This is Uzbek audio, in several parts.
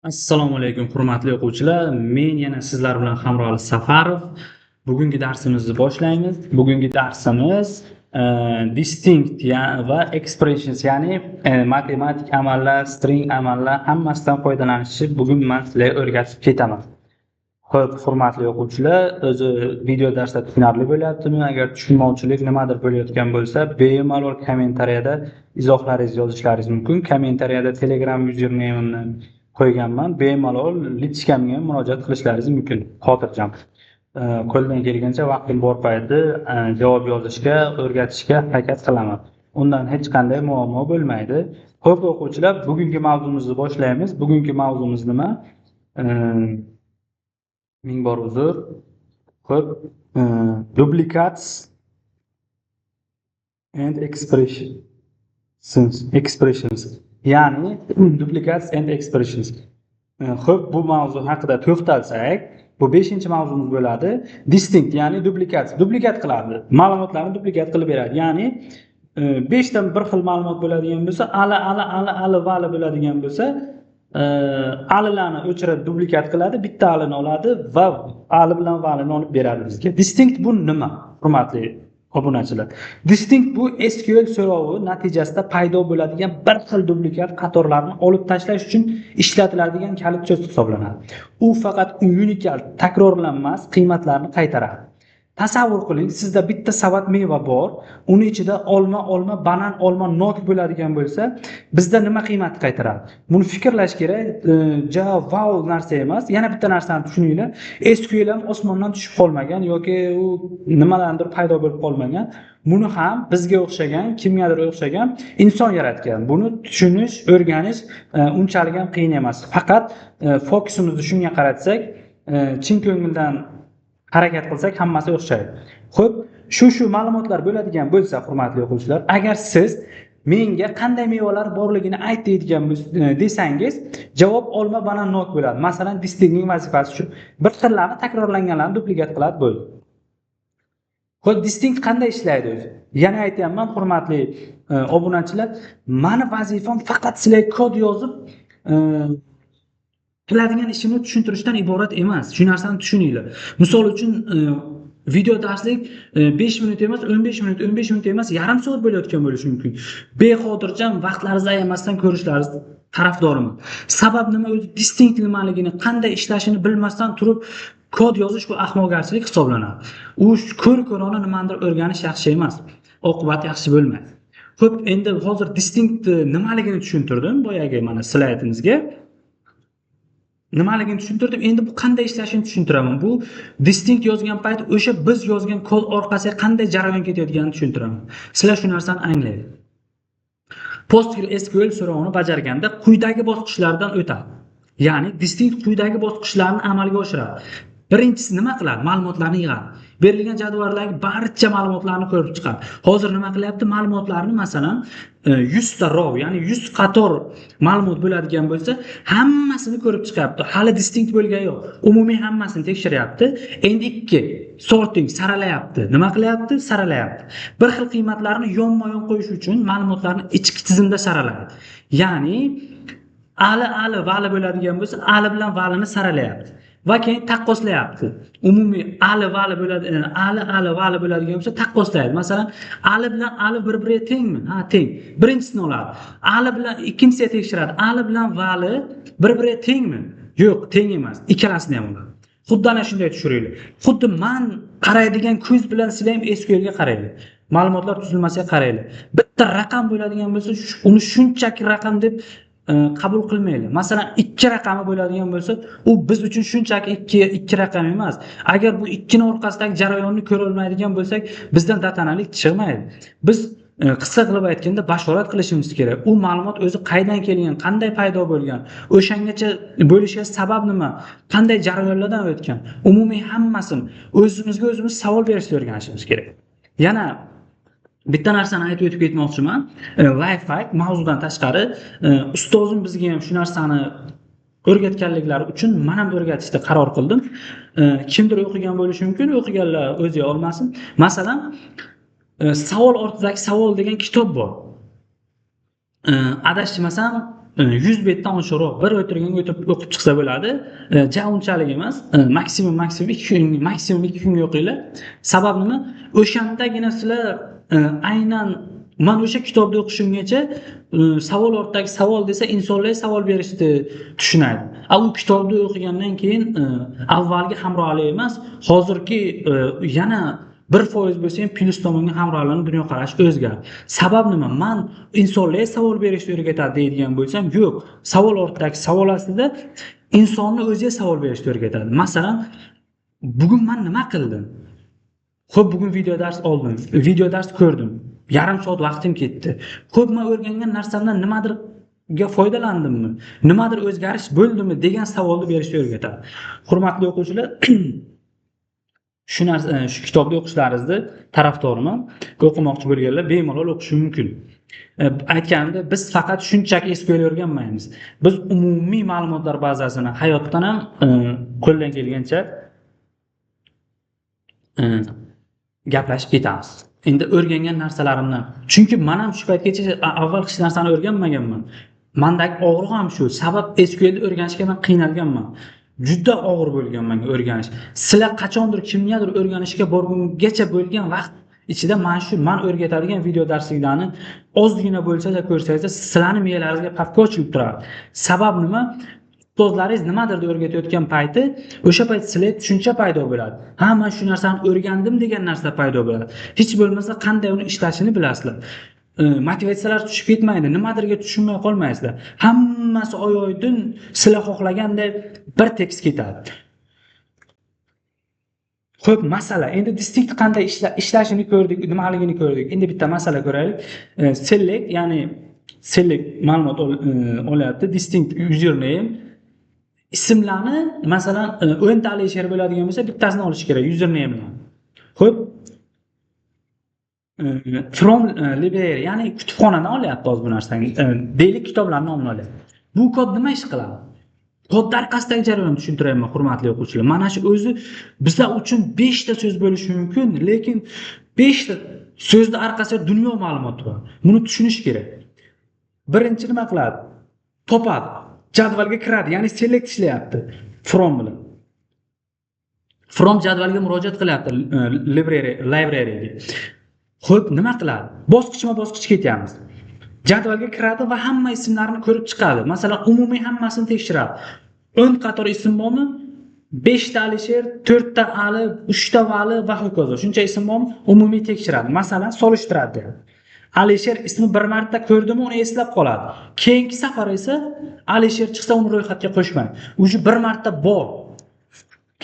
Assalomu alaykum hurmatli o'quvchilar. Men yana sizlar bilan Hamro'li Safarov. Bugungi darsimizni boshlaymiz. Bugungi darsimiz distinct va expressions, ya'ni matematik amallar, string amallar hammasidan foydalanishni bugun men sizlarga o'rgatib ketaman. Xo'p, hurmatli o'quvchilar, o'zi video darsda tushunarli bo'lyaptimi? Agar tushunmovchilik nimadir bo'layotgan bo'lsa, bemalol kommentariyada izohlaringizni yozishlaringiz mumkin. Kommentariyada Telegram username'imni qo'yganman. Bemalol lichkamga murojaat qilishlaringiz mumkin. Xotirjam. Qo'ldan kelgancha vaqtim bor payti javob yozishga, o'rgatishga harakat qilaman. Undan hech qanday muammo bo'lmaydi. Xo'p o'quvchilar, bugungi mavzumizni boshlaymiz. Bugungi mavzumiz nima? Ming bor uzr. Xo'p, duplicates and expressions. Ya'ni duplicates and expressions. Xo'p, bu mavzu haqida to'xtalsak, bu 5-mavzumiz bo'ladi. Distinct, ya'ni duplikat qiladi. Ma'lumotlarni duplikat qilib beradi. Ya'ni 5 dan bir xil ma'lumot bo'ladigan bo'lsa, vali bo'ladigan bo'lsa, alilarni o'chirib duplikat qiladi, bitta alini oladi va ali bilan valini olib beradi bizga. Distinct bu nima? Hurmatli obunachilar. Distinct bu SQL so'rovi natijasida paydo bo'ladigan bir xil duplikat qatorlarni olib tashlash uchun ishlatiladigan kalit so'z hisoblanadi. U faqat unikal, takrorlanmas qiymatlarni qaytaradi. Tasavvur qiling, sizda bitta savat meva bor, uni ichida olma, banan, nok bo'ladigan bo'lsa, bizda nima qiymat qaytaradi? Buni fikrlash kerak. Wow narsa emas. Yana bitta narsani tushuninglar. SQL ham osmondan tushib qolmagan yoki u nimalardir paydo bo'lib qolmagan. Buni ham bizga o'xshagan, kimgadir o'xshagan inson yaratgan. Buni tushunish, o'rganish unchalik ham qiyin emas. Faqat fokusimizni shunga qaratsak, chin ko'ngildan harakat qilsak hammasi o'xshaydi. Xo'p, shu ma'lumotlar bo'ladigan bo'lsa, hurmatli o'quvchilar, agar siz menga qanday mevalar borligini aytadigan desangiz, javob olma, banan, nok bo'ladi. Masalan, distinktning vazifasi shu. Bir xillarni takrorlanganlarni duplikat qiladi bo'ldi. Xo'p, distinkt qanday ishlaydi o'zi? Yana aytayapman, hurmatli obunachilar, meni vazifam faqat sizlarga kod yozib qiladigan ishimni tushuntirishdan iborat emas. Shu narsani tushuninglar. Misol uchun video darslik 5 minut emas, 15 minut emas, yarim soat bo'layotgan bo'lishi mumkin. Bexotirjam vaqtlaringizni ayamasdan ko'rishlaringiz tarafdoriman. Sabab nima? O'zi distinct nimaligini, qanday ishlashini bilmasdan turib kod yozish bu ahmoqgarchilik hisoblanadi. U ko'rona nimadir o'rganish yaxshi emas. Oqibat yaxshi bo'lmaydi. Xo'p, endi hozir distinct nimaligini tushuntirdim boyagi mana slaydimizga. Nimaligini tushuntirdim. Endi bu qanday ishlashini tushuntiraman. Bu distinct yozgan payt o'sha biz yozgan kod orqasiga qanday jarayon ketayotganini tushuntiraman. Sizlar shu narsani anglaysiz. PostgreSQL so'rovini bajarganda quyidagi bosqichlardan o'tadi. Ya'ni distinct quyidagi bosqichlarni amalga oshiradi. Birinchisi nima qiladi? Ma'lumotlarni yig'adi. Berilgan jadvaldagi barcha ma'lumotlarni ko'rib chiqadi. Hozir nima qilyapti? Ma'lumotlarni masalan 100 ta row, ya'ni 100 qator ma'lumot bo'ladigan bo'lsa, hammasini ko'rib chiqyapti. Hali distinct bo'lgani yo'q. Umumiy hammasini tekshiryapti. Endi 2 sorting saralayapti. Nima qilyapti? Saralayapti. Bir xil qiymatlarni yonma-yon qo'yish uchun ma'lumotlarni ichki tizimda saralaydi. Ya'ni vali bo'ladigan bo'lsa, ali bilan valini saralayapti. Va keyin taqqoslayapti. Umumiy vali bo'ladi, vali bo'ladigan bo'lsa taqqoslaydi. Masalan, bilan bir-biriga tengmi? Ha, teng. Birinchisini oladi. Bilan ikkinchisiga tekshiradi. Bilan vali bir-biriga tengmi? Yo'q, teng emas. Ikkalasini ham oladi. Xuddi ana shunday tushiringlar. Xuddi men qaraydigan ko'z bilan sizlar ham SQL ga qaranglar. Ma'lumotlar tuzilmasiga qaranglar. Bitta raqam bo'ladigan bo'lsa, uni shunchaki raqam deb qabul qilmaydi. Masalan, 2 raqami bo'ladigan bo'lsa, u biz uchun shunchaki 2 raqam emas. Agar bu 2 ning orqasidagi jarayonni ko'ra olmaydigan bo'lsak, bizdan data analik chiqmaydi. Biz qisqa qilib aytganda bashorat qilishimiz kerak. U ma'lumot o'zi qaydan kelgan, qanday paydo bo'lgan, o'shangacha bo'lishiga sabab nima, qanday jarayonlardan o'tgan, umumiy hammasini o'zimizga o'zimiz savol berishni o'rganishimiz kerak. Yana bitta narsani aytib o'tib ketmoqchiman. Wi-Fi mavzudan tashqari ustozim bizga ham shu narsani o'rgatganliklari uchun men ham o'rgatishga qaror qildim. Kimdir o'qigan bo'lishi mumkin, o'qiganlar o'zi olmasin. Masalan, savol ortidagi savol degan kitob bor. Adashmasam 100 betdan oshiqroq bir o'tirganga o'qib chiqsa bo'ladi. Ja unchalik emas. Maksimum 2 kun, maksimum 2 kunga o'qinglar. Sabab nima? O'shandagina sizlar aynan men o'sha kitobni o'qishimgacha savol ortidagi savol desa insonlar savol berishni tushunadi. U kitobni o'qigandan keyin avvalgi hamrohlik emas, hozirgi yana 1% bo'lsa ham plyus tomonga hamrohlarning dunyoqarashi o'zgardi. Sabab nima? Men insonlarga savol berishni o'rgatadi deydigan bo'lsam, yo'q. Savol ortidagi savol aslida insonni o'ziga savol berishni o'rgatadi. Masalan, bugun men nima qildim? Xo'p, bugun video dars oldim, video dars ko'rdim. Yarim soat vaqtim ketdi. Xo'p, men o'rgangan narsamdan nimadirga foydalandimmi? Nimadir o'zgarish bo'ldimi degan savolni berishni o'rgatadi. Hurmatli o'quvchilar, shu kitobni o'qishlaringizni tarafdoriman. O'qimoqchi bo'lganlar bemalol o'qishi mumkin. Aytganimda biz faqat shunchaki SQL o'rganmaymiz. Biz umumiy ma'lumotlar bazasini hayotdan ham qo'ldan kelgancha gaplashib ketamiz. Endi o'rgangan narsalarimdan. Chunki men ham shu paytgacha avval hech narsani o'rganmaganman. Mendagi og'riq ham shu. Sabab SQL ni o'rganishga men qiynalganman. Juda og'ir bo'lgan menga o'rganish. Sizlar qachondir kimgadir o'rganishga borgungacha bo'lgan vaqt ichida men o'rgatadigan video darsliklarni ozgina bo'lsa-da ko'rsangiz, sizlarning miyalaringizga papka ochilib turadi. Sabab nima? Ustozlaringiz nimadir o'rgatayotgan payti, o'sha payt sizlar tushuncha paydo bo'ladi. Ha, men shu narsani o'rgandim degan narsa paydo bo'ladi. Hech bo'lmasa qanday uni ishlashini bilasizlar. Motivatsiyalar tushib ketmaydi, nimadirga tushunmay qolmaysizlar. Hammasi oyoydin sizlar xohlaganday bir tekst ketadi. Xo'p, masala. Endi distinct qanday ishlashini ko'rdik, nimaligini ko'rdik. Endi bitta masala ko'raylik. Select, ya'ni select ma'lumot olyapti, distinct username ismlarni masalan 10 ta alisher bo'ladigan bo'lsa, bittasini olish kerak username bilan. Xo'p, from library, ya'ni kutubxonadan olyapti hozir bu narsani. Deylik kitoblarning nomini olyapti. Bu kod nima ish qiladi? Kod orqasidagi jarayonni tushuntiraman, hurmatli o'quvchilar. Mana shu o'zi bizlar uchun 5 ta so'z bo'lishi mumkin, lekin 5 ta so'zning orqasida dunyo ma'lumoti bor. Buni tushunish kerak. Birinchi nima qiladi? Topadi. Jadvalga kiradi, ya'ni select ishlayapti from bilan. From jadvalga murojaat qilyapti libraryga. Xo'p, nima qiladi? Bosqichma-bosqich ketyapmiz. Jadvalga kiradi va hamma ismlarni ko'rib chiqadi. Masalan, umumiy hammasini tekshiradi. 10 qator ism bormi? 5 ta alisher, 4 ta ali, 3 ta vali va hokazo. Shuncha ism bormi? Umumiy tekshiradi. Masalan, solishtiradi. Alisher ismi bir marta ko'rdimi, uni eslab qoladi. Keyingi safar esa Alisher chiqsa uni ro'yxatga qo'shmaydi. O'sha bir marta bor.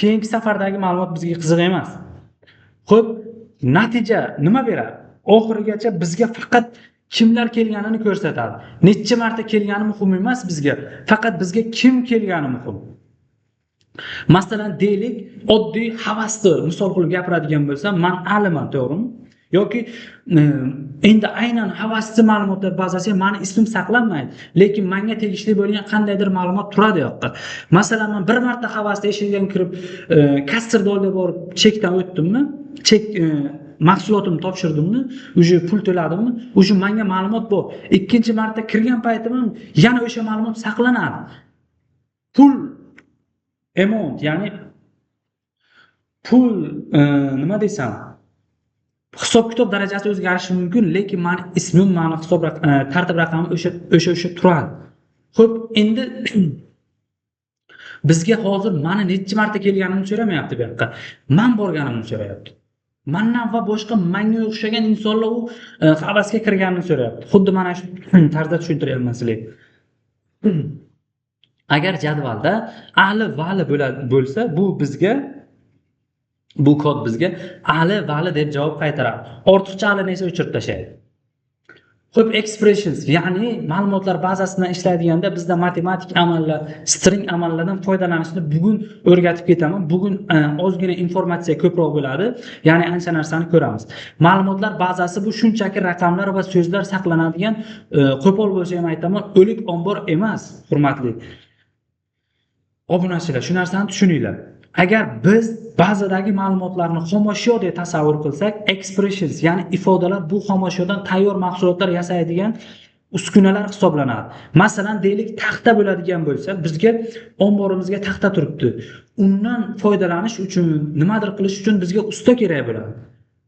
Keyingi safardagi ma'lumot bizga qiziq emas. Xo'p, natija nima beradi? Oxirigacha bizga faqat kimlar kelganini ko'rsatadi. Necha marta kelgani muhim emas bizga, faqat bizga kim kelgani muhim. Masalan, deylik, oddiy havasni misol qilib gapiradigan bo'lsam, men aliman, to'g'rimi? Yoki endi aynan havasli ma'lumotlar bazasiga meni ismim saqlanmaydi, lekin menga tegishli bo'lgan qandaydir ma'lumot turadi yoqqa. Masalan, men bir marta havasli eshigiga kirib, kasserni oldiga borib chekdan o'tdimmi? Chek mahsulotimni topshirdimmi? Uje pul to'ladimmi? Uje menga ma'lumot bor. Ikkinchi marta kirgan paytim yana o'sha ma'lumot saqlanadi. Pul amount, ya'ni pul nima desam, hisob-kitob darajasi o'zgarishi mumkin, lekin meni ismim, meni hisob tartib raqamim o'sha turadi. Xo'p, endi bizga hozir meni necha marta kelganimni so'ramayapti bu yoqqa. Men borganimni so'rayapti. Mendan va boshqa menga o'xshagan insonlar u havasga kirganini so'rayapti. Xuddi mana shu tarzda tushuntiryapman sizlarga. Agar jadvalda ali vali bo'lsa, bu kod bizga ali vali deb javob qaytaradi. Ortiqcha alini esa o'chirib tashlaydi. Xo'p, expressions, ya'ni ma'lumotlar bazasidan ishlaydiganda bizda matematik amallar, string amallardan foydalanishni bugun o'rgatib ketaman. Bugun ozgina informatsiya ko'proq bo'ladi, ya'ni ancha narsani ko'ramiz. Ma'lumotlar bazasi bu shunchaki raqamlar va so'zlar saqlanadigan, qo'pol bo'lsa ham aytaman, o'lik ombor emas, hurmatli obunachilar. Shu narsani tushuninglar. Agar biz bazadagi ma'lumotlarni xomashyo deb tasavvur qilsak, expressions, ya'ni ifodalar bu xomashyodan tayyor mahsulotlar yasaydigan uskunalar hisoblanadi. Masalan, deylik taxta bo'ladigan bo'lsa, bizga omborimizga taxta turibdi. Undan foydalanish uchun, nimadir qilish uchun bizga usta kerak bo'ladi.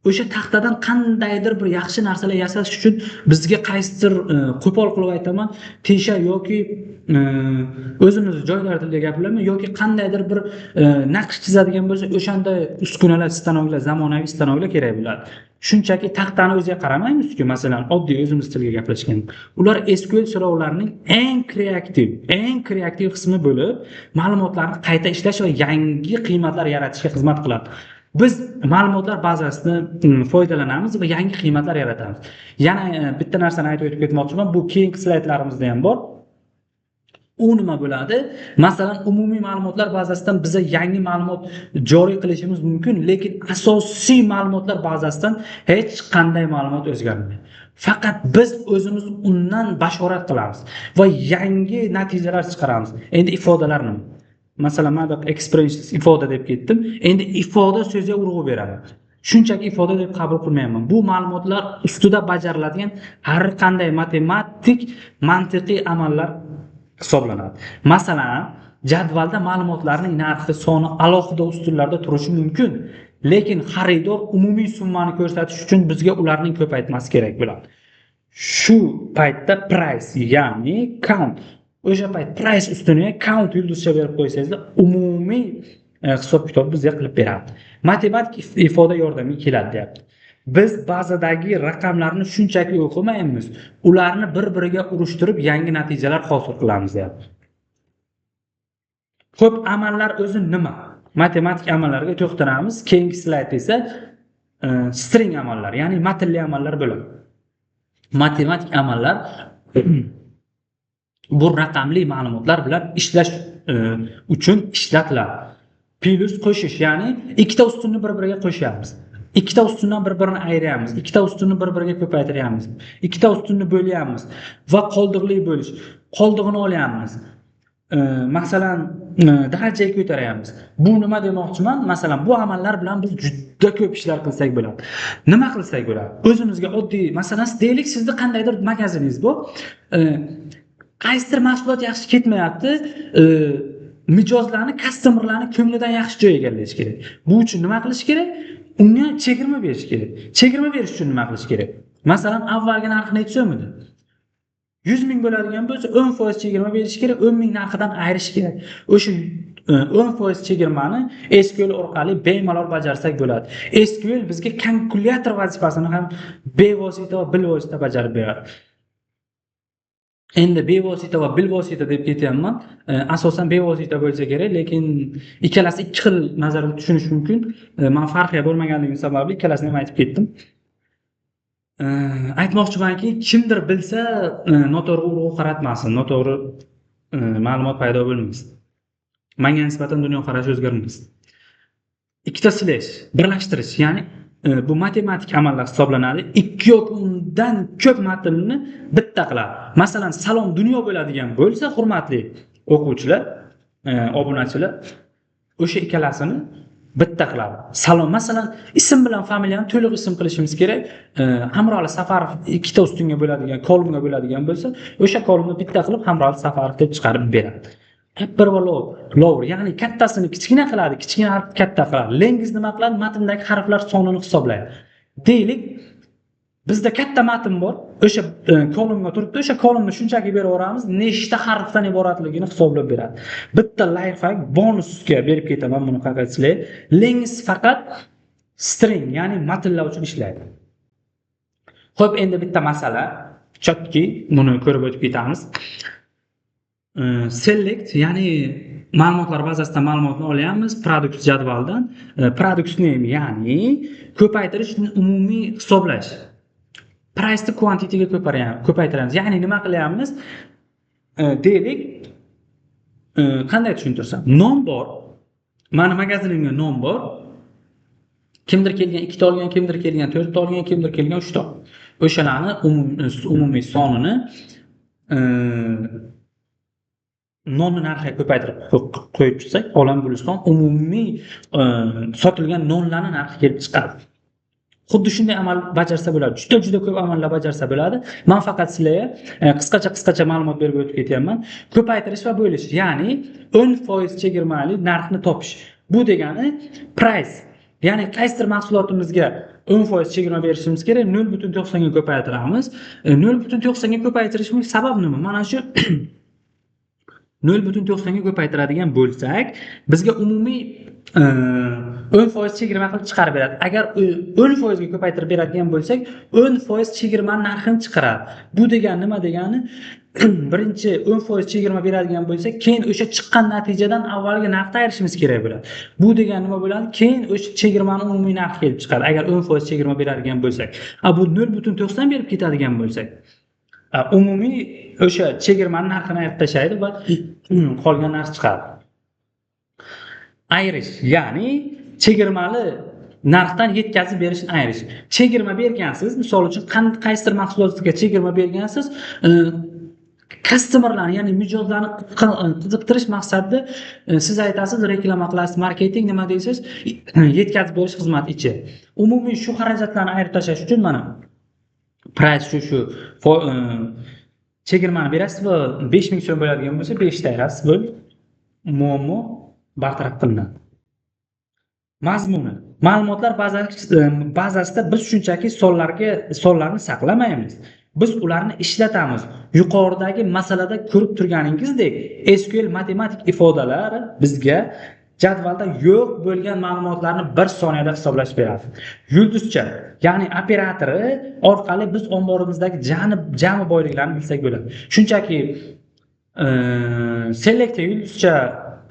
O'sha taxtadan qandaydir bir yaxshi narsalar yasash uchun bizga qaysidir qo'pol qilib aytaman, tesha yoki o'zimiz joylar tilida gapiramiz yoki qandaydir bir naqsh chizadigan bo'lsa, o'shanda uskunalar, stanoklar, zamonaviy stanoklar kerak bo'ladi. Shunchaki taxtani o'ziga qaramaymiz-ku, masalan, oddiy o'zimiz tilga gaplashgan. Ular SQL so'rovlarining eng kreativ qismi bo'lib, ma'lumotlarni qayta ishlash va yangi qiymatlar yaratishga xizmat qiladi. Biz ma'lumotlar bazasidan foydalanamiz va yangi qiymatlar yaratamiz. Yana bitta narsani aytib o'tib ketmoqchiman. Bu keyingi slaydlarimizda ham bor. U nima bo'ladi? Masalan, umumiy ma'lumotlar bazasidan biz yangi ma'lumot joriy qilishimiz mumkin, lekin asosiy ma'lumotlar bazasidan hech qanday ma'lumot o'zgarmaydi. Faqat biz o'zimiz undan bashorat qilamiz va yangi natijalar chiqaramiz. Endi ifodalar nima? Masalan, men experiences ifoda deb ketdim. Endi ifoda so'ziga urg'u beraman. Shunchaki ifoda deb qabul qilmayman. Bu ma'lumotlar ustida bajariladigan har qanday matematik, mantiqiy amallar hisoblanadi. Masalan, jadvalda ma'lumotlarning narxi, soni alohida ustunlarda turishi mumkin, lekin xaridor umumiy summani ko'rsatish uchun bizga ularning ko'paytmasi kerak bo'ladi. Shu paytda price, ya'ni count, o'sha payt price ustuniga count yulduzcha berib qo'ysangiz, umumiy hisob-kitob bizga qilib beradi. Matematik ifoda yordamiga keladi, deyapti. Biz bazadagi raqamlarni shunchaki o'qimaymiz, ularni bir-biriga urishtirib yangi natijalar hosil qilamiz, deyapti. Ko'p amallar o'zi nima? Matematik amallarga to'xtalamiz. Keyingi slaydda esa string amallar, ya'ni matnli amallar bo'ladi. Matematik amallar bu raqamli ma'lumotlar bilan ishlash uchun ishlatiladi. Plus qo'shish, ya'ni ikkita ustunni bir-biriga qo'shamiz. Ikkita ustundan bir-birini ayiramiz, ikkita ustunni bir-biriga ko'paytiramiz, ikkita ustunni bo'lyapmiz va qoldiqli bo'lish. Qoldig'ini olyapmiz. Masalan, darajaga ko'taryapmiz. Bu nima demoqchiman? Masalan, bu amallar bilan biz juda ko'p ishlar qilsak bo'ladi. Nima qilsak bo'ladi? O'zimizga oddiy, masalan, deylik, sizning qandaydir magaziningiz bu. Qaysidir mahsulot yaxshi ketmayapti. Mijozlarni, customerlarni ko'nglidan yaxshi joy egallash kerak. Bu uchun nima qilish kerak? Unga chegirma berish kerak. Chegirma berish uchun nima qilish kerak? Masalan, avvalgi narxi necha so'm edi? 100 ming bo'ladigan bo'lsa, 10% chegirma berish kerak, 10 ming narxidan ayirish kerak. O'sha 10% chegirmani SQL orqali bemalol bajarsak bo'ladi. SQL bizga kalkulyator vazifasini ham bevosita va bilvosita bajarib beradi. Endi bevosita va bilvosita deb ketyapman. Asosan bevosita bo'lsa kerak, lekin ikkalasi ikki xil nazarda tushunish mumkin. Men farqiga bo'lmaganligim sababli ikkalasini ham aytib ketdim. Aytmoqchimanki, kimdir bilsa, noto'g'ri urg'u qaratmasin, noto'g'ri ma'lumot paydo bo'lmasin. Menga nisbatan dunyoqarash o'zgarmasin. Ikkita slash birlashtirish, ya'ni bu matematik amallar hisoblanadi. Ikki yoki undan ko'p matnni bitta qiladi. Masalan, salom dunyo bo'ladigan bo'lsa, hurmatli o'quvchilar, obunachilar, o'sha ikkalasini bitta qiladi. Salom, masalan, ism bilan familiyani to'liq ism qilishimiz kerak. Hamro'li Safarov ikkita ustunga bo'ladigan, kolumnga bo'ladigan bo'lsa, o'sha kolumni bitta qilib Hamro'li Safarov deb chiqarib beradi. Upper va lower, ya'ni kattasini kichkina qiladi, kichkina harfni katta qiladi. Lengiz nima qiladi? Matndagi harflar sonini hisoblaydi. Deylik, bizda katta matn bor, o'sha kolumnga turibdi, o'sha kolumni shunchaki beraveramiz, nechta harfdan iboratligini hisoblab beradi. Bitta lifehack bonusga berib ketaman buni qaqatsizlar. Lengiz faqat string, ya'ni matnlar uchun ishlaydi. Xo'p, endi bitta masala, chotki, buni ko'rib o'tib ketamiz. Select, ya'ni ma'lumotlar bazasidan ma'lumotni olyapmiz, product jadvaldan. Product name, ya'ni ko'paytirish, umumiy hisoblash. Price ni quantity ga ko'paytiramiz. Ya'ni nima qilyapmiz? Deylik, qanday tushuntirsam? Non bor. Meni magazinimga non bor. Kimdir kelgan 2 ta olgan, kimdir kelgan 4 ta olgan, kimdir kelgan 3 ta. O'shalarni umumiy sonini nonni narxiga ko'paytirib qo'yib chiqsak, olam bo'lishdan umumiy sotilgan nonlarning narxi kelib chiqadi. Xuddi shunday amal bajarsa bo'ladi. Juda ko'p amallar bajarsa bo'ladi. Men faqat sizlarga qisqacha ma'lumot berib o'tib ketyapman. Ko'paytirish va bo'lish, ya'ni 10% chegirmali narxni topish. Bu degani price. Ya'ni qaysidir mahsulotimizga 10% chegirma berishimiz kerak, 0.90 ga ko'paytiramiz. 0.90 ga ko'paytirishning sababi nima? Mana shu 0.90 ga ko'paytiradigan bo'lsak, bizga umumiy 10% chegirma qilib chiqarib beradi. Agar 10% ga ko'paytirib beradigan bo'lsak, 10% chegirma narxini chiqaradi. Bu degani nima degani? Birinchi 10% chegirma beradigan bo'lsak, keyin o'sha chiqqan natijadan avvalgi narxda ayirishimiz kerak bo'ladi. Bu degani nima bo'ladi? Keyin o'sha chegirmaning umumiy narxi kelib chiqadi. Agar 10% chegirma beradigan bo'lsak, bu 0.90 berib ketadigan bo'lsak, umumiy o'sha chegirmaning narxini ayirib tashlaydi va qolgan narx chiqadi. Ayirish, ya'ni chegirmali narxdan yetkazib berishni ayirish. Chegirma bergansiz, misol uchun qaysidir mahsulotga chegirma bergansiz, customerlarni, ya'ni mijozlarni qiziqtirish maqsadida siz aytasiz, reklama qilasiz, marketing nima deysiz, yetkazib berish xizmati ichi. Umumiy shu xarajatlarni ayirib tashlash uchun mana price shu chegirmani berasiz va 5000 so'm bo'ladigan bo'lsa 5 ta ayirasiz, bu muammo bartaraf qilinadi. Mazmuni. Ma'lumotlar bazasida biz shunchaki sonlarni saqlamaymiz. Biz ularni ishlatamiz. Yuqoridagi masalada ko'rib turganingizdek, SQL matematik ifodalari bizga jadvalda yo'q bo'lgan ma'lumotlarni 1 soniyada hisoblash beradi. Yulduzcha, ya'ni operatori orqali biz omborimizdagi jami boyliklarni bilsak bo'ladi. Shunchaki select yulduzcha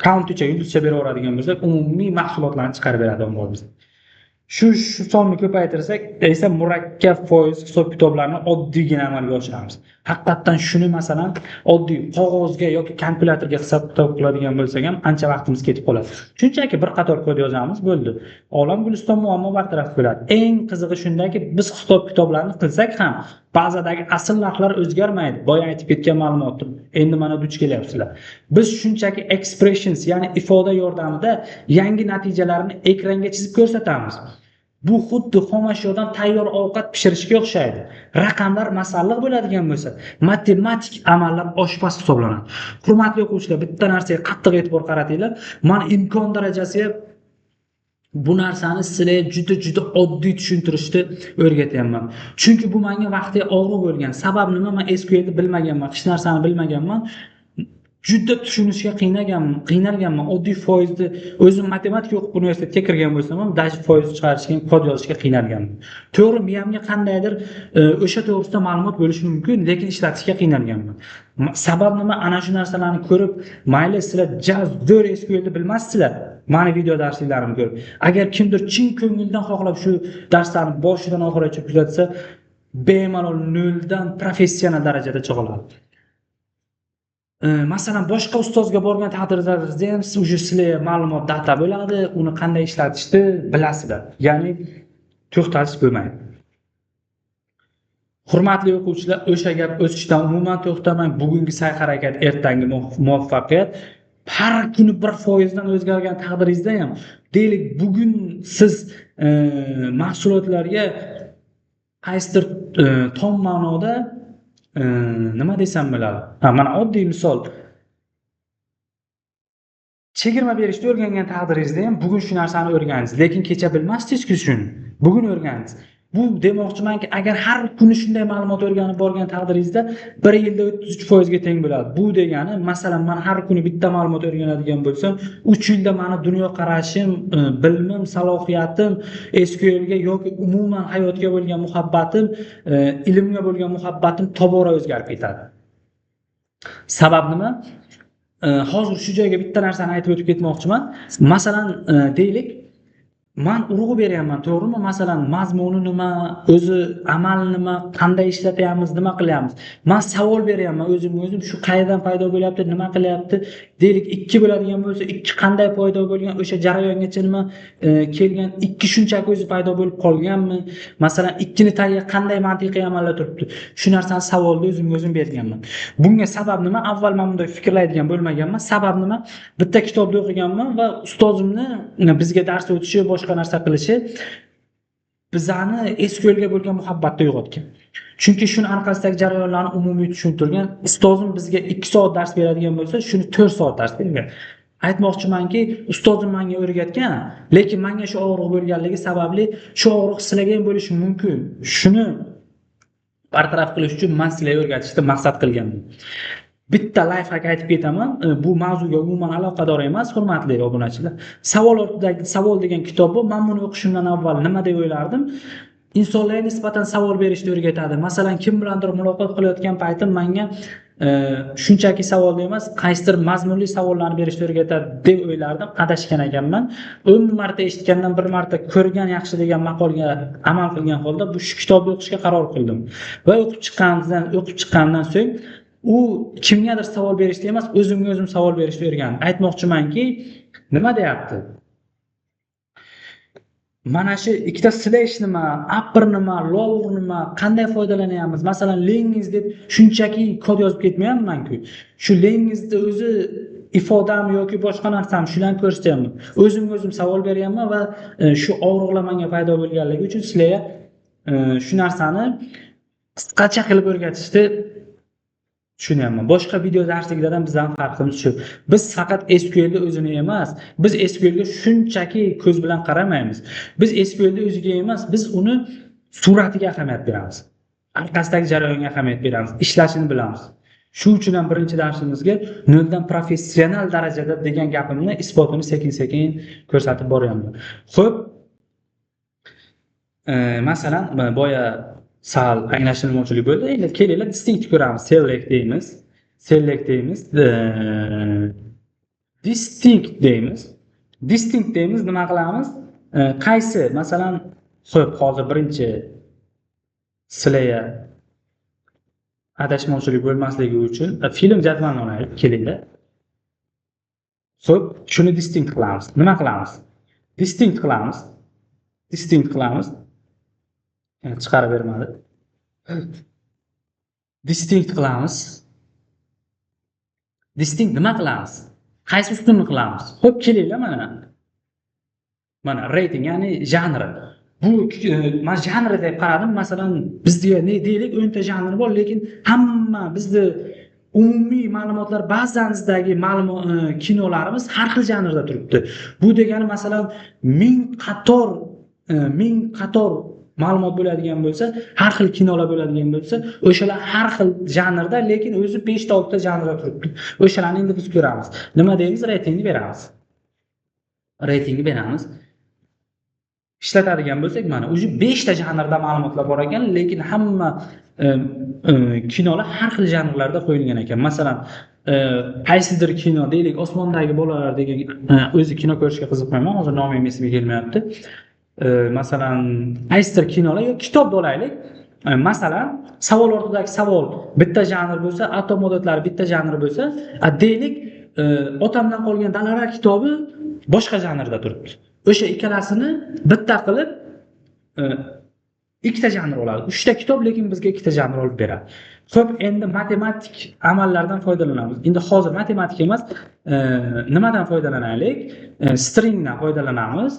countcha yulduzcha beraveradigan bo'lsak, umumiy mahsulotlarni chiqarib beradi omborimizda. Shu sonni ko'paytirsak esa murakkab foiz hisob-kitoblarni oddiygina amalga oshiramiz. Haqiqatan shuni masalan oddiy qog'ozga yoki kalkulyatorga hisob-kitob qiladigan bo'lsak ham ancha vaqtimiz ketib qoladi. Shunchaki bir qator kod yozamiz, bo'ldi. Olam guliston muammo bartaraf bo'ladi. Eng qizig'i shundaki, biz hisob-kitoblarni qilsak ham bazadagi asl narxlar o'zgarmaydi. Boya aytib ketgan ma'lumotni endi mana duch kelyapsizlar. Biz shunchaki expressions, ya'ni ifoda yordamida yangi natijalarni ekranga chizib ko'rsatamiz. Bu xuddi xomashyodan tayyor ovqat pishirishga o'xshaydi. Raqamlar masalliq bo'ladigan bo'lsa, matematik amallar oshpaz hisoblanadi. Hurmatli o'quvchilar, bitta narsaga qattiq e'tibor qaratinglar. Men imkon darajasiga bu narsani sizlarga juda oddiy tushuntirishni o'rgatyapman. Chunki bu menga vaqtga og'ir bo'lgan. Sabab nima? Men SQL ni bilmaganman, hech narsani bilmaganman. Juda tushunishga qiynalganman. Oddiy foizni o'zim matematika o'qib universitetga kirgan bo'lsam ham, dash foiz chiqarishga, kod yozishga qiynalganman. To'g'ri, miyamga qandaydir o'sha to'g'risida ma'lumot bo'lishi mumkin, lekin ishlatishga qiynalganman. Sabab nima? Ana shu narsalarni ko'rib, mayli sizlar zo'r SQL ni bilmassizlar, mani video darslarimni ko'rib. Agar kimdir chin ko'ngildan xohlab shu darslarni boshidan oxirigacha kuzatsa, bemalol 0 dan professional darajada chiqa oladi. Masalan, boshqa ustozga borgan taqdiringizda ham siz uje sizlarga ma'lumot data bo'ladi, uni qanday ishlatishni bilasizlar. Ya'ni to'xtalish bo'lmaydi. Hurmatli o'quvchilar, o'sha gap o'sishdan umuman to'xtamang. Bugungi sa'y-harakat, ertangi muvaffaqiyat. Har kuni 1% dan o'zgargan taqdiringizda ham, deylik, bugun siz mahsulotlarga qaysidir tom ma'noda nima desam bo'ladi? Mana oddiy misol. Chegirma berishni o'rgangan taqdiringizda ham bugun shu narsani o'rgandingiz, lekin kecha bilmasdingiz-ku shuni. Bugun o'rgandingiz. Bu demoqchimanki, agar har kuni shunday ma'lumot o'rganib borgan taqdiringizda 1 yilda 33% ga teng bo'ladi. Bu degani, masalan, men har kuni bitta ma'lumot o'rganadigan bo'lsam, 3 yilda meni dunyo qarashim, bilimim, salohiyatim, SQL ga yoki umuman hayotga bo'lgan muhabbatim, ilmga bo'lgan muhabbatim tobora o'zgarib ketadi. Sabab nima? Hozir shu joyga bitta narsani aytib o'tib ketmoqchiman. Masalan, deylik, men urg'u beryapman, to'g'rimi? Masalan, mazmuni nima, o'zi amal nima, qanday ishlatyapmiz, nima qilyapmiz. Men savol beryapman o'zim shu qayerdan paydo bo'lyapti, nima qilyapti? Deylik 2 bo'ladigan bo'lsa, 2 qanday paydo bo'lgan, o'sha jarayongacha nima kelgan, 2 shunchaki o'zi paydo bo'lib qolganmi? Masalan, 2 ni tagiga qanday mantiqiy amallar turibdi? Shu narsani savolni o'zim berganman. Bunga sabab nima? Avval men bunday fikrlaydigan bo'lmaganman. Sabab nima? Bitta kitobni o'qiganman va ustozimni bizga dars o'tishi, boshqa narsa qilishi bizani SQLga bo'lgan muhabbatni uyg'otgan. Chunki shuni orqasidagi jarayonlarni umumiy tushuntirgan. Ustozim bizga 2 soat dars beradigan bo'lsa, shuni 4 soat dars bergan. Aytmoqchimanki, ustozim menga o'rgatgan, lekin menga shu og'riq bo'lganligi sababli shu og'riq sizlarga ham bo'lishi mumkin. Shuni bartaraf qilish uchun men sizlarga o'rgatishni maqsad qilganman. Bitta lifehack aytib ketaman. Bu mavzuga umuman aloqador emas, hurmatli obunachilar. Savol ortidagi savol degan kitob bu. Men buni o'qishimdan avval nima deb o'ylardim? Insonlarga nisbatan savol berishni o'rgatadi. Masalan, kim bilandir muloqot qilayotgan paytim menga shunchaki savolni emas, qaysidir mazmunli savollarni berishni o'rgatadi deb o'ylardim. Adashgan ekanman. 10 marta eshitgandan bir marta ko'rgan yaxshi degan maqolga amal qilgan holda bu shu kitobni o'qishga qaror qildim. Va o'qib chiqqandan so'ng u kimgadir savol berishni emas, o'zimga o'zim savol berishni o'rgandim. Aytmoqchimanki, nima deyapti? Mana shu ikkita slash nima, upper nima, lower nima, qanday foydalanyapmiz? Masalan, lengiz deb shunchaki kod yozib ketmayapman-ku. Shu lengizni o'zi ifodami yoki boshqa narsami shularni ko'rsatyapman. O'zimga o'zim savol beryapman va shu og'riqlar menga paydo bo'lganligi uchun sizlarga shu narsani qisqacha qilib o'rgatishni tushunyapman. Boshqa video darsliklardan bizning farqimiz shu. Biz faqat SQL da o'zini emas, biz SQL ga shunchaki ko'z bilan qaramaymiz. Biz SQL da o'ziga emas, biz uni suratiga ahamiyat beramiz. Orqasidagi jarayonga ahamiyat beramiz, ishlashini bilamiz. Shu uchun ham birinchi darsimizga noldan professional darajada degan gapimni isbotini sekin-sekin ko'rsatib boryapman. Xo'p, masalan, boya sal anglashilmovchilik bo'ldi. Endi kelinglar distinct ko'ramiz. Select deymiz. Distinct deymiz. Nima qilamiz? Qaysi, masalan, xo'p, hozir birinchi sizlarga adashmovchilik bo'lmasligi uchun film jadvalini olaylik, kelinglar. Xo'p, shuni distinct qilamiz. Nima qilamiz? Distinct qilamiz. Chiqarib bermadi. Distinct qilamiz. Distinct nima qilamiz? Qaysi ustunni qilamiz? Xo'p, kelinglar mana. Mana rating, ya'ni janri. Bu men janri deb qaradim. Masalan, bizda ne deylik, 10 ta janr bor, lekin hamma bizda umumiy ma'lumotlar bazamizdagi kinolarimiz har xil janrda turibdi. Bu degani masalan 1000 qator ma'lumot bo'ladigan bo'lsa, har xil kinolar bo'ladigan bo'lsa, o'shalar har xil janrda, lekin o'zi 5 ta 6 ta janrda turibdi. O'shalarni endi biz ko'ramiz. Nima deymiz? Reytingni beramiz. Ishlatadigan bo'lsak, mana o'zi 5 ta janrda ma'lumotlar bor ekan, lekin hamma kinolar har xil janrlarda qo'yilgan ekan. Masalan, qaysidir kino deylik, Osmondagi bolalar degan o'zi kino ko'rishga qiziqmayman, hozir nomim esimga kelmayapti. Masalan, qaysidir kinolar yoki kitobni olaylik. Masalan, savol ortidagi savol bitta janr bo'lsa, atom odatlari bitta janr bo'lsa, deylik, otamdan qolgan dalalar kitobi boshqa janrda turibdi. O'sha ikkalasini bitta qilib ikkita janr oladi. 3 ta kitob, lekin bizga ikkita janr olib beradi. Xo'p, endi matematik amallardan foydalanamiz. Endi hozir matematik emas, nimadan foydalanaylik? Stringdan foydalanamiz.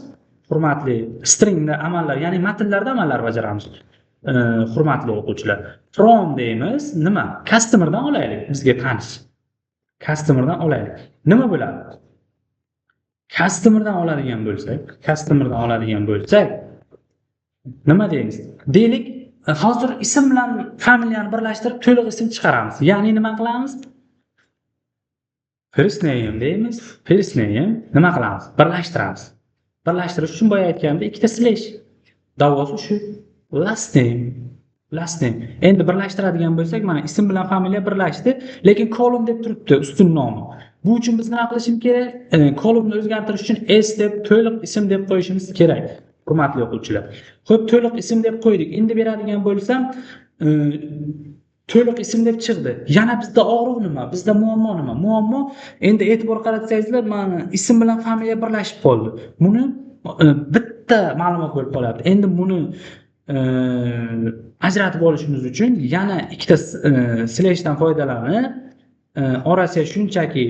Hurmatli, stringda amallar, ya'ni matnlarda amallar bajaramiz. Hurmatli o'quvchilar. From deymiz, nima? Customerdan olaylik, bizga tanish. Customerdan olaylik. Nima bo'ladi? Customerdan oladigan bo'lsak, nima deymiz? Deylik, hozir ism bilan familiyani birlashtirib to'liq ism chiqaramiz. Ya'ni nima qilamiz? First name deymiz. First name nima qilamiz? Birlashtirish uchun boya aytganimda ikkita slash. Davosi shu. Last name. Endi birlashtiradigan bo'lsak, mana ism bilan familiya birlashdi, lekin column deb turibdi ustun nomi. Bu uchun biz nima qilishimiz kerak? Columnni o'zgartirish uchun s deb to'liq ism deb qo'yishimiz kerak. Hurmatli o'quvchilar. Xo'p, to'liq ism deb qo'ydik. Endi beradigan bo'lsam, to'liq ism deb chiqdi. Yana bizda og'riq nima? Bizda muammo nima? Muammo endi e'tibor qaratsangizlar, mana ism bilan familiya birlashib qoldi. Buni bitta ma'lumot bo'lib qolyapti. Endi buni ajratib olishimiz uchun yana ikkita slashdan foydalanib, orasiga shunchaki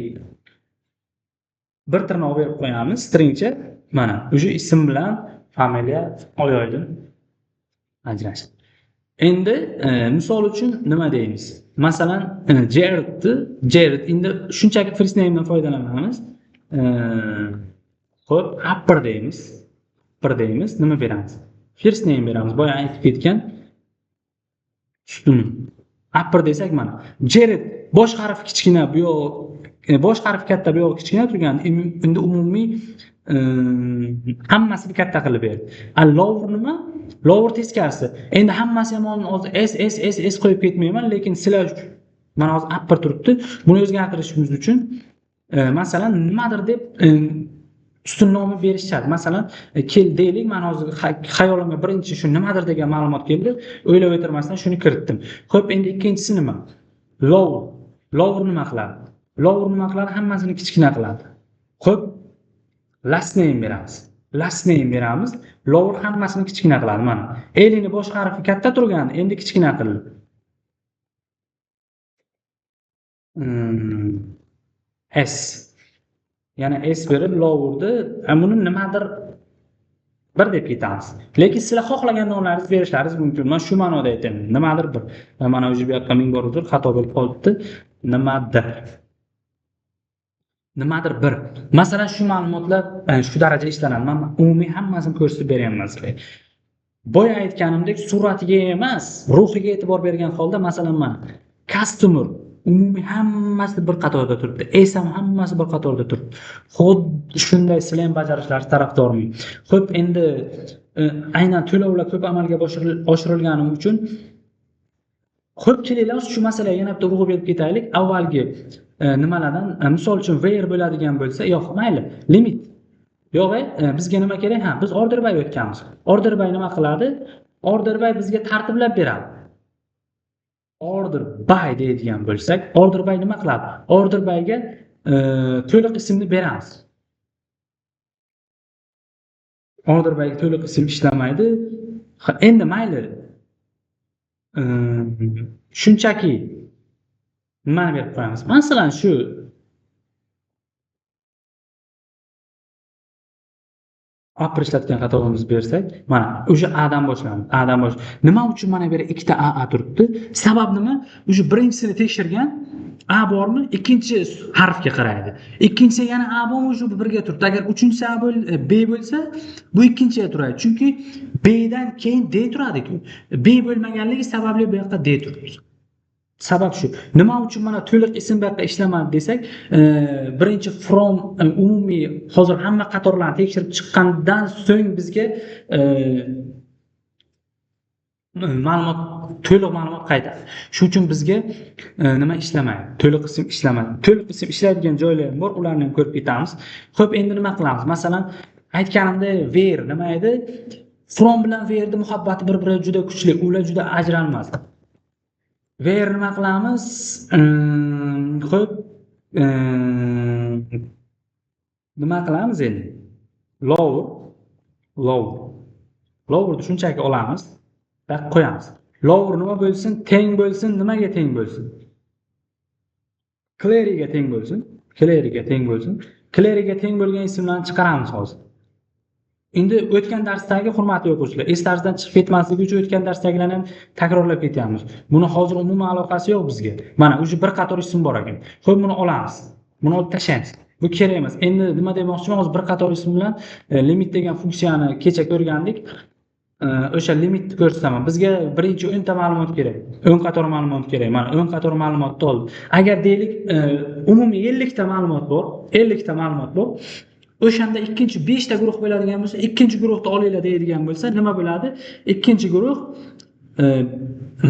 bir tirnoq berib qo'yamiz, stringcha. Mana o'sha ism bilan familiya oyoydin ajrashdi. Endi misol uchun nima deymiz? Masalan, Jared endi shunchaki first name dan foydalanamiz. Xo'p, upper deymiz. Nima beramiz? First name beramiz. Boya aytib ketgan ustun. Upper desak mana Jared bosh harf kichkina, bu yoq bosh harf katta, bu yoq kichkina turgan. Endi umumiy hammasini katta qilib berdi. Lower nima? Lower teskarisi. Endi hammasi yomon hozir s qo'yib ketmayman, lekin sizlar mana hozir upper turibdi. Buni o'zgartirishimiz uchun masalan nimadir deb ustun nomi berish shart. Masalan, kel deylik, men hozir xayolimga birinchi shu nimadir degan ma'lumot keldi. O'ylab o'tirmasdan shuni kiritdim. Xo'p, endi ikkinchisi nima? Lower. Lower nima qiladi? Lower nima qiladi? Hammasini kichkina qiladi. Xo'p, last name beramiz. Lower hammasini kichkina qiladi. Mana elini bosh harfi katta turgan, endi kichkina qildi. S. Yana S berib lowerni, buni nimadir bir deb ketamiz. Lekin sizlar xohlagan nomlaringizni berishlaringiz mumkin. Men shu ma'noda aytaman. Nimadir bir. Mana o'zi bu yoqqa ming bor uzr, xato bo'lib qolibdi. Nimadir bir. Masalan, shu ma'lumotlar shu darajada ishlanadi. Men umumiy hammasini ko'rsatib beryapman sizlarga. Boya aytganimdek, suratiga emas, ruhiga e'tibor bergan holda, masalan, mana customer umumiy hammasi bir qatorda turibdi. Ham hammasi bir qatorda turibdi. Xuddi shunday sizlar ham bajarishlaringiz tarafdormen. Xo'p, endi aynan to'lovlar ko'p amalga oshirilgani uchun xo'p, kelinglar shu masalaga yana bitta urg'u berib ketaylik. Avvalgi nimalardan, misol uchun where bo'ladigan bo'lsa, yo'q, mayli, limit. Yo'q, bizga nima kerak? Biz order by o'tganmiz. Order by nima qiladi? Order by bizga tartiblab beradi. Order by deydigan bo'lsak, order by nima qiladi? Order byga to'liq ismni beramiz. Order byga to'liq ism ishlamaydi. Endi mayli. Shunchaki nimani berib qo'yamiz? Masalan, shu upper ishlatgan xatoimizni bersak, mana o'sha A dan boshlanadi. Nima uchun mana bu yerda ikkita A turibdi? Sabab nima? O'sha birinchisini tekshirgan A bormi? Ikkinchi harfga qaraydi. Ikkinchisi yana A bormi? O'sha birga turibdi. Agar uchinchisi B bo'lsa, bu ikkinchiga turadi. Chunki B dan keyin D turadi-ku. B bo'lmaganligi sababli bu yoqda D turibdi. Sabab shu. Nima uchun mana to'liq ism bu yoqqa ishlamadi desak, birinchi from umumiy hozir hamma qatorlarni tekshirib chiqqandan so'ng bizga to'liq ma'lumot qaytadi. Shuning uchun bizga nima ishlamaydi? To'liq ism ishlamadi. To'liq ism ishlaydigan joylar bor, ularni ham ko'rib ketamiz. Xo'p, endi nima qilamiz? Masalan, aytganimdek where nima edi? From bilan where'ning muhabbati bir-biriga juda kuchli, ular juda ajralmas. Where nima qilamiz? Xo'p, nima qilamiz endi? Lower shunchaki olamiz va qo'yamiz. Lower nima bo'lsin? Teng bo'lsin, nimaga teng bo'lsin? Cleary'ga teng bo'lsin. Cleary'ga teng bo'lgan ismlarni chiqaramiz hozir. Endi o'tgan darsdagi hurmatli o'quvchilar, esingizdan chiqib ketmasligi uchun o'tgan darsdagilarni ham takrorlab ketyapmiz. Buni hozir umuman aloqasi yo'q bizga. Mana o'sha bir qator ism bor ekan. Xo'p, buni olamiz. Buni olib tashlaymiz. Bu kerak emas. Endi nima demoqchiman? Hozir bir qator ism bilan limit degan funksiyani kecha ko'rgandik. O'sha limitni ko'rsataman. Bizga birinchi 10 ta ma'lumot kerak. 10 qator ma'lumot kerak. Mana 10 qator ma'lumotni oldim. Agar deylik, umumiy 50 ta ma'lumot bor. O'shanda ikkinchi 5 ta guruh bo'ladigan bo'lsa, ikkinchi guruhni olinglar deydigan bo'lsa, nima bo'ladi? Ikkinchi guruh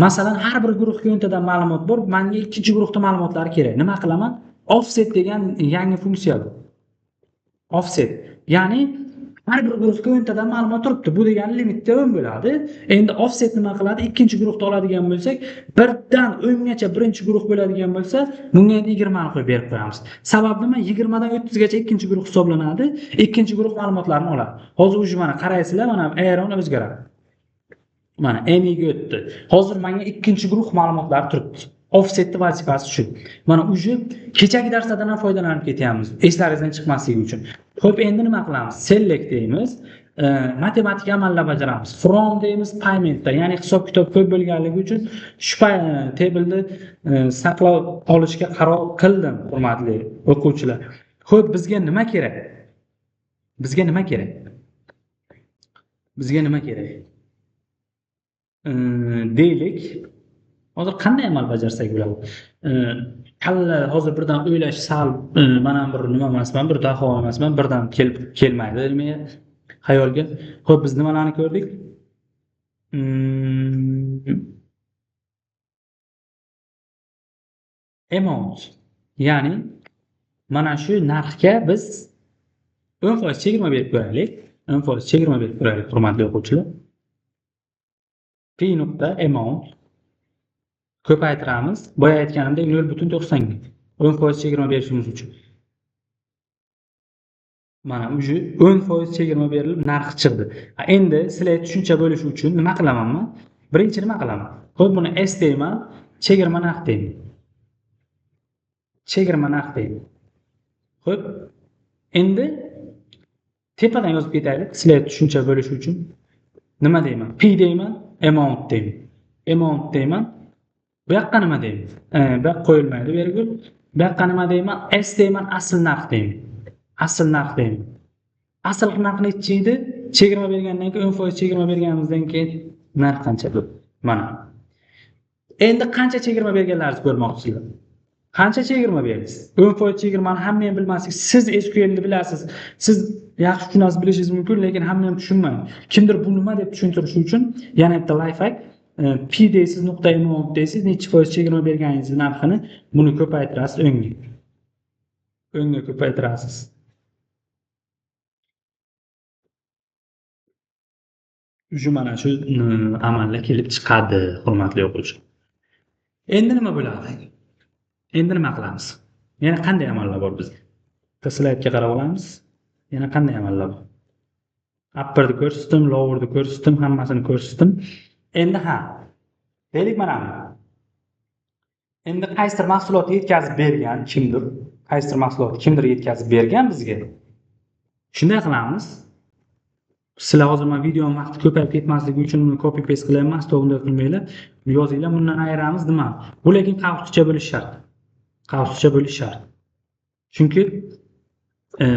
masalan, har bir guruhga 10 tadan ma'lumot bor. Menga ikkinchi guruhning ma'lumotlari kerak. Nima qilaman? Offset degan yangi funksiya bor. Offset. Ya'ni har bir guruhga 10 tadan ma'lumot turibdi. Bu degani limitda 10 bo'ladi. Endi offset nima qiladi? Ikkinchi guruhni oladigan bo'lsak, 1 dan 10 gacha birinchi guruh bo'ladigan bo'lsa, bunga 20 ni qo'yib berib qo'yamiz. Sabab nima? 20 dan 30 gacha ikkinchi guruh hisoblanadi. Ikkinchi guruh ma'lumotlarini oladi. Hozir o'sha mana qaraysizlar, mana ayron o'zgaradi. Mana M ga o'tdi. Hozir menga ikkinchi guruh ma'lumotlari turibdi. Offsetning vazifasi shu. Mana o'sha kechagi darslardan ham foydalanib ketyapmiz. Eslaringizdan chiqmasligi uchun. Xo'p, endi nima qilamiz? Select deymiz. matematik amallar bajaramiz. From deymiz paymentda, ya'ni hisob-kitob ko'p bo'lganligi uchun shu table'ni saqlab olishga qaror qildim, hurmatli o'quvchilar. Xo'p, bizga nima kerak? Bizga nima kerak? Bizga nima kerak? Deylik, hozir qanday amal bajarsak bo'ladi? Kalla hozir birdan o'ylash sal mana bir nima emasman, bir daho emasman, birdan kelmaydi menga xayolga. Xo'p, biz nimalarni ko'rdik? Amount. Ya'ni mana shu narxga biz 10% chegirma berib ko'raylik. 10% chegirma berib ko'raylik, hurmatli o'quvchilar. P.amount ko'paytiramiz. Boya aytganimdek 0.90 ga 10% chegirma berishimiz uchun. Mana uje 10% chegirma berilib narx chiqdi. Endi sizlar tushuncha bo'lishi uchun nima qilamanmi? Birinchi nima qilaman? Xo'p, buni S deyman, chegirma narx deyman. Chegirma narx deyman. Xo'p, endi tepadan yozib ketaylik, sizlar tushuncha bo'lishi uchun. Nima deyman? P deyman, amount deyman. Amount deyman. Bu yoqqa nima deyman? Bu yoqqa qo'yilmaydi, virgul. Bu yoqqa nima deyman? S deyman, asl narx deyman. Asl narx deyman. Asl narx necha edi? Chegirma bergandan keyin 10% chegirma berganimizdan keyin narx qancha bo'ldi? Mana. Endi qancha chegirma berganlaringizni ko'rmoqchisizlar. Qancha chegirma berdingiz? 10% chegirmani hamma ham bilmasangiz, siz SQL'ni bilasiz. Siz yaxshi tushunasiz, bilishingiz mumkin, lekin hamma ham tushunmaydi. Kimdir bu nima deb tushuntirish uchun yana bitta life hack, P deysiz, nuqta amount deysiz, necha foiz chegirma berganingizni narxini buni ko'paytirasiz o'ngga. O'ngga ko'paytirasiz. Shu mana shu amalga kelib chiqadi, hurmatli o'quvchilar. Endi nima bo'ladi? Endi nima qilamiz? Yana qanday amallar bor bizda? Slaydga qarab olamiz. Yana qanday amallar bor? Upper'ni ko'rsatdim, lower'ni ko'rsatdim, hammasini ko'rsatdim. Endi deylik mana. Endi qaysidir mahsulot yetkazib bergan kimdir, qaysidir mahsulot kimdir yetkazib bergan bizga. Shunday qilamiz. Sizlar hozir men videoning vaqti ko'payib ketmasligi uchun uni copy paste qilyapman, to'g'ri qilmanglar. Yozinglar, bundan ayiramiz nima? Bu lekin qavscha bo'lish shart. Qavscha bo'lish shart. Chunki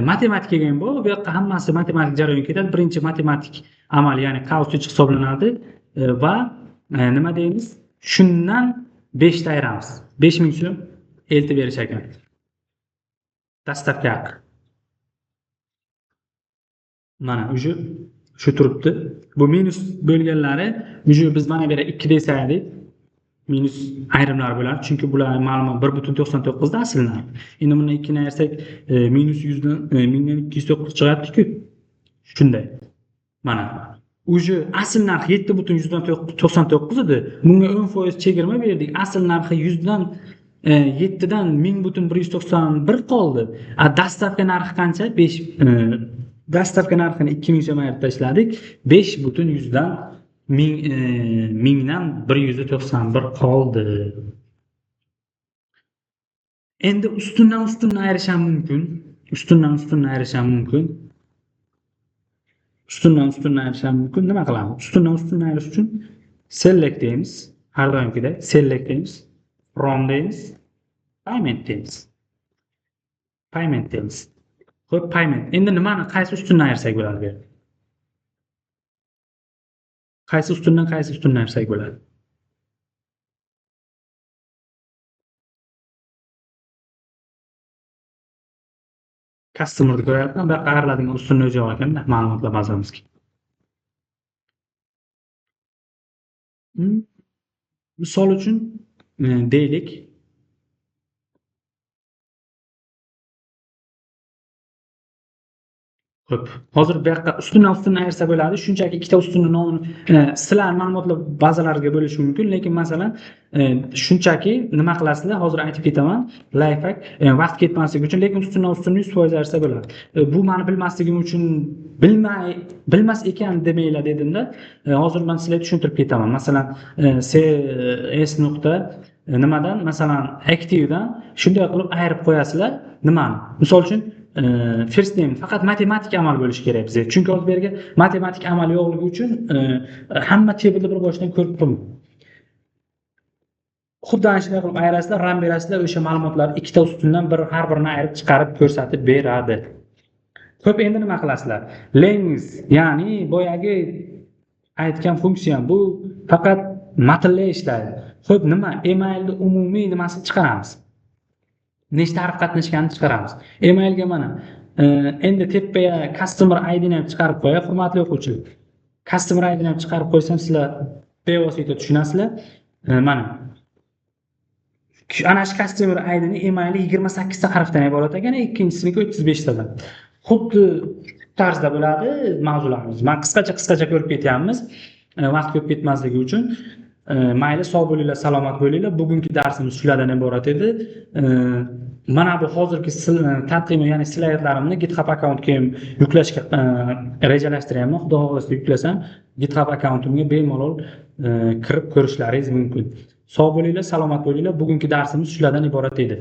matematika degan bu yoqqa hammasi matematik jarayonga ketadi. Birinchi matematik amal, ya'ni qavscha hisoblanadi va nima deymiz? Shundan 5 ta ayiramiz. 5000 so'm eltib berish ekan. Dastavka haqi. Mana shu turibdi. Bu minus bo'lganlari biz mana bu yerga 2 desaydik, minus ayrimlar bo'ladi. Chunki bular ma'lumot 1.99 da asl narx. Endi buni 2 ni ayirsak minus 100 dan 1209 chiqyapti-ku. Shunday. Mana asl narx 7.199 edi. Bunga 10% chegirma berdik. Asl narxi 100 dan 7 dan 10.191 qoldi. Dastavka narxi qancha? 5 dastavka narxini 2000 so'm ayirib tashladik. 5.100 dan 1000 dan 191 qoldi. Endi ustundan ayirisham mumkin. Ustundan ayirisham mumkin. Nima qilamiz? Ustundan ayirish uchun select deymiz. Har doimgidek select deymiz. From deymiz. Payment deymiz. Xo'p, payment. Endi nimani qaysi ustundan ayirsak bo'ladi? Qaysi ustundan ayirsak bo'ladi? Customerni ko'ryapman, bu yoqqa ayriladigan ustunni o'zi yo'q ekanda, ma'lumotlar bazamizga. Misol uchun deylik, xo'p, hozir bu yoqqa ustundan ayirsa bo'ladi. Shunchaki ikkita ustunning nomini sizlar ma'lumotlar bazalariga bo'lishi mumkin, lekin masalan shunchaki nima qilasizlar? Hozir aytib ketaman. Life hack, vaqt ketmasligi uchun, lekin ustundan 100% ayirsa bo'ladi. Bu meni bilmasligim uchun bilmas ekan demanglar dedimda, hozir men sizlarga tushuntirib ketaman. Masalan, CS nuqta nimadan, masalan, activedan shunday qilib ayirib qo'yasizlar. Nimani? Misol uchun first name faqat matematik amal bo'lishi kerak bizga. Chunki hozir bu yerga matematik amal yo'qligi uchun hamma tablni bir boshdan ko'rib turibdi. Xuddi ana shunday qilib ayirasizlar, ram berasizlar, o'sha ma'lumotlar ikkita ustundan har birini ayirib chiqarib ko'rsatib beradi. Xo'p, endi nima qilasizlar? Length, ya'ni boyagi aytgan funksiya bu faqat matnda ishlaydi. Xo'p, nima? Emailni umumiy nimasini chiqaramiz. Nechta harf qatnashganini chiqaramiz. Emailga mana endi tepaga customer ID ni ham chiqarib qo'yay, hurmatli o'quvchilar. Customer ID ni ham chiqarib qo'ysam, sizlar bevosita tushunasizlar. Mana ana shu customer ID ni emaili 28 ta harfdan iborat ekan, ikkinchisiga 35 tadan. Xuddi tarzda bo'ladi mavzularimiz. Men qisqacha ko'rib ketyapmiz. Vaqt ko'p ketmasligi uchun. Mayli, sog' bo'linglar, salomat bo'linglar. Bugungi darsimiz shulardan iborat edi. Mana bu hozirgi taqdim, ya'ni slaydlarimni GitHub akkauntga yuklashga rejalashtiryapman. Xudo xohlasa yuklasam, GitHub akkauntimga bemalol kirib ko'rishlaringiz mumkin. Sog' bo'linglar, salomat bo'linglar. Bugungi darsimiz shulardan iborat edi.